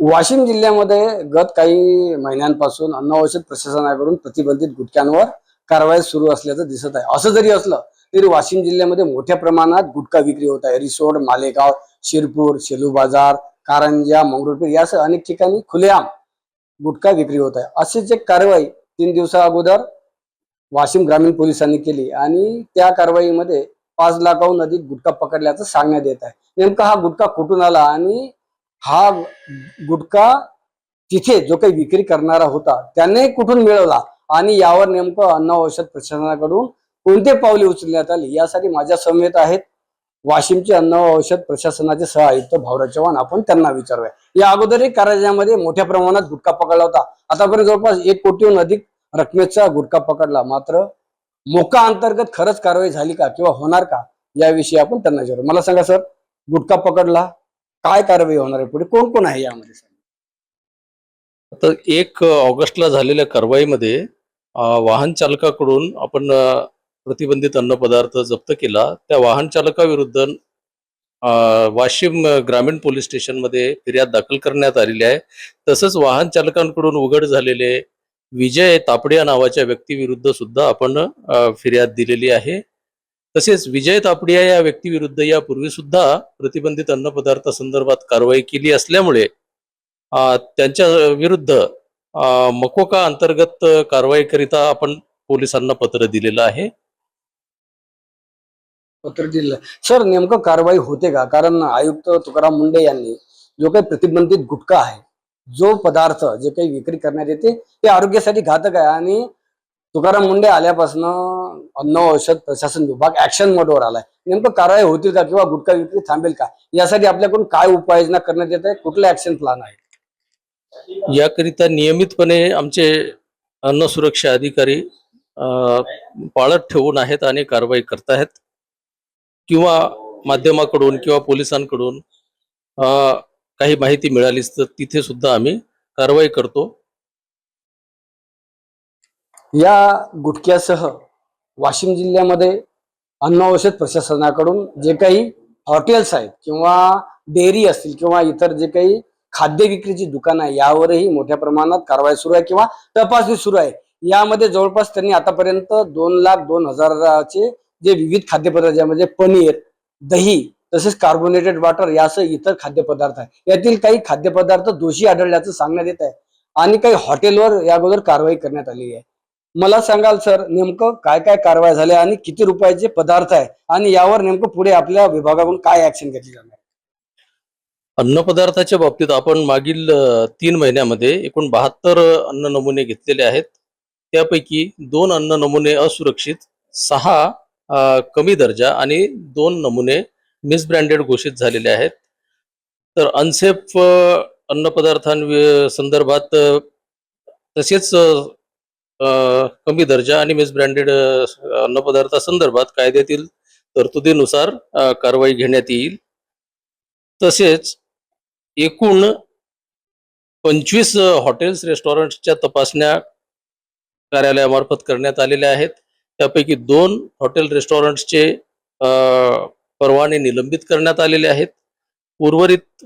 वाशिम जिल्ह्यामध्ये गत काही महिन्यांपासून अन्न औषध प्रशासनाकडून प्रतिबंधित गुटख्यांवर कारवाई सुरू असल्याचं दिसत आहे। असं जरी असलं तरी वाशिम जिल्ह्यामध्ये मोठ्या प्रमाणात गुटखा विक्री होत आहे। रिसोड, मालेगाव, शिरपूर, शेलू बाजार, कारंजा, मंगरुळपीर यासह अनेक ठिकाणी खुलेआम गुटखा विक्री होत आहे। अशीच एक कारवाई 3 दिवसा अगोदर वाशिम ग्रामीण पोलिसांनी केली आणि त्या कारवाईमध्ये 5 लाखाहून अधिक गुटखा पकडल्याचं सांगण्यात येत आहे। नेमका हा गुटखा कुठून आला आणि हा गुटखा तिथे जो काही विक्री करणारा होता त्याने कुठून मिळवला आणि यावर नेमकं अन्न औषध प्रशासनाकडून कोणते पावले उचलण्यात आली यासाठी माझ्या समवेत आहेत वाशिमचे अन्न औषध प्रशासनाचे सह आयुक्त भाऊराव चव्हाण। आपण त्यांना विचारूया। या अगोदरही कारंजामध्ये मोठ्या प्रमाणात गुटखा पकडला होता। आतापर्यंत जवळपास 1 कोटीहून अधिक रकमेचा गुटखा पकडला। मात्र मोका अंतर्गत खरंच कारवाई झाली का किंवा होणार का याविषयी आपण त्यांना विचारू। मला सांगा सर, गुटखा पकडला, काय कारवाई होणार आहे पुढे, कोण कोण आहे यामध्ये? आता 1 ऑगस्टला झालेल्या कारवाईमध्ये वाहन चालकाकडून आपण प्रतिबंधित अन्न पदार्थ जप्त केला। त्या वाहन चालकाविरुद्ध वाशिम ग्रामीण पोलीस स्टेशनमध्ये फिर्याद दाखल करण्यात आलेली आहे। तसंच वाहन चालकांकडून उघड झालेले विजय तापडे या नावाच्या व्यक्तीविरुद्ध सुद्धा आपण फिर्याद दिलेली आहे। तसेच विजय तापडिया या व्यक्तीविरुद्ध यापूर्वी सुद्धा प्रतिबंधित अन्न पदार्थासंदर्भात कारवाई केली असल्यामुळे त्यांच्या विरुद्ध मकोका अंतर्गत कारवाई करिता आपण पोलिसांना पत्र दिलेलं आहे। पत्र दिलं सर, नेमकं कारवाई होते का? कारण आयुक्त तुकाराम मुंडे यांनी जो काही प्रतिबंधित गुटखा आहे, जो पदार्थ जे काही विक्री करण्यात येते ते आरोग्यासाठी घातक आहे आणि तुकाराम मुंडे आल्यापासून अन्न औषध प्रशासन विभाग ऍक्शन मोडवर आलाय। नेमकं कारवाई होतील का किंवा गुटखा विक्री थांबेल का यासाठी आपल्याकडून काय उपाययोजना करण्यात येत आहे, कुठले ऍक्शन प्लॅन आहे? याकरिता नियमितपणे आमचे अन्न सुरक्षा अधिकारी पाळत ठेवून आहेत आणि कारवाई करत आहेत। किंवा माध्यमाकडून किंवा पोलिसांकडून काही माहिती मिळालीच तर तिथे सुद्धा आम्ही कारवाई करतो। या गुटख्यासह वाशिम जिल्ह्यामध्ये अन्न औषध प्रशासनाकडून जे काही हॉटेल्स आहेत किंवा डेअरी असतील किंवा इतर जे काही खाद्य विक्रीची दुकानं आहे यावरही मोठ्या प्रमाणात कारवाई सुरू आहे किंवा तपासणी सुरू आहे। यामध्ये जवळपास त्यांनी आतापर्यंत 2,02,000चे जे विविध खाद्यपदार्थ ज्यामध्ये पनीर, दही तसेच कार्बोनेटेड वॉटर यासह इतर खाद्यपदार्थ आहे, यातील काही खाद्यपदार्थ दोषी आढळल्याचं सांगण्यात येत आहे आणि काही हॉटेलवर या अगोदर कारवाई करण्यात आली आहे। मला सांगाल सर, नेमकं काय काय कारवाई झाल्या आणि किती रुपयाचे पदार्थ आहे आणि यावर नेमकं पुढे आपल्या विभागाकडून काय ऍक्शन घेतली जाणार? अन्न पदार्थाच्या बाबतीत आपण मागील 3 महिन्यामध्ये एकूण 72 अन्न नमुने घेतलेले आहेत। त्यापैकी 2 अन्न नमुने असुरक्षित, 6 कमी दर्जा आणि 2 नमुने मिसब्रँडेड घोषित झालेले आहेत। तर अनसेफ अन्न पदार्थांसंदर्भात तसेच कमी दर्जा आणि मिसब्रँडेड अन्न पदार्थासंदर्भात कायद्यातील तरतुदीनुसार कारवाई घेण्यात येईल। तसेच एकूण 25 हॉटेल्स रेस्टॉरंट्सच्या तपासण्या कार्यालयामार्फत करण्यात आलेल्या आहेत। त्यापैकी 2 हॉटेल रेस्टॉरंट्सचे परवाने निलंबित करण्यात आलेले आहेत। उर्वरित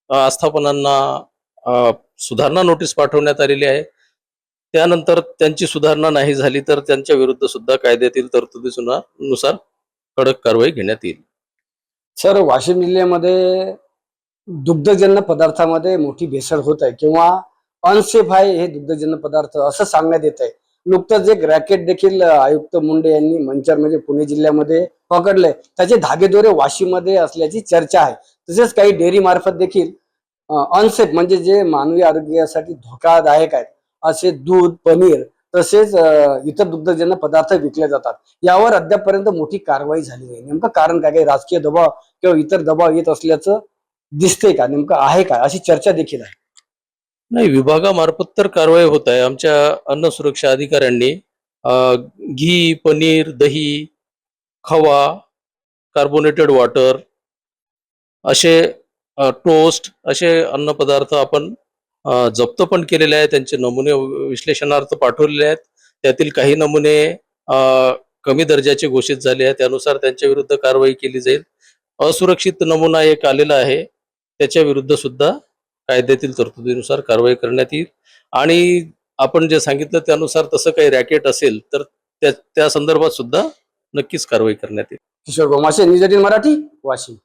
आस्थापनांना सुधारणा नोटीस पाठवण्यात आलेली आहे। त्यानंतर त्यांची सुधारणा नाही झाली तर त्यांच्या विरुद्ध सुद्धा कायद्यातील तरतुदीनुसार कडक कारवाई घेण्यात येईल। सर, वाशिम जिल्ह्यामध्ये दुग्धजन्य पदार्थामध्ये मोठी भेसळ होत आहे किंवा अनसेफ आहे हे दुग्धजन्य पदार्थ असं सांगण्यात येत आहे। नुकतंच एक रॅकेट देखील आयुक्त मुंडे यांनी मंचर म्हणजे पुणे जिल्ह्यामध्ये पकडले, त्याचे धागेदोरे वाशिममध्ये असल्याची चर्चा आहे। तसेच काही डेअरी मार्फत देखील अनसेफ म्हणजे जे मानवी आरोग्यासाठी धोकादायक आहेत असे दूध, पनीर तसेच इतर दुग्धजन्य पदार्थ विकले जातात। यावर अद्यापपर्यंत मोठी कारवाई झाली नाही। नेमकं कारण काय? काही राजकीय दबाव किंवा इतर दबाव येत असल्याचं दिसतंय का? नेमकं आहे का अशी चर्चा देखील आहे? नाही, विभागामार्फत तर कारवाई होत आहे। आमच्या अन्न सुरक्षा अधिकाऱ्यांनी घी, पनीर, दही, खवा, कार्बोनेटेड वॉटर असे टोस्ट असे अन्न पदार्थ आपण जप्त पण केलेले आहेत। त्यांचे नमुने विश्लेषणार्थ पाठवलेले आहेत। त्यातील काही नमुने कमी दर्जाचे घोषित झाले आहेत, त्यानुसार त्यांच्या विरुद्ध कारवाई केली जाईल। असुरक्षित नमुना एक आलेला आहे, त्याच्या विरुद्ध सुद्धा कायद्यातील तरतुदीनुसार कारवाई करण्यात येईल. आणि आपण जे सांगितलं त्यानुसार तसं काही रॅकेट असेल तर त्या संदर्भात सुद्धा नक्कीच कारवाई करण्यात येईल. किशोर गोमाशे, न्यूज 18 मराठी, वाशिम.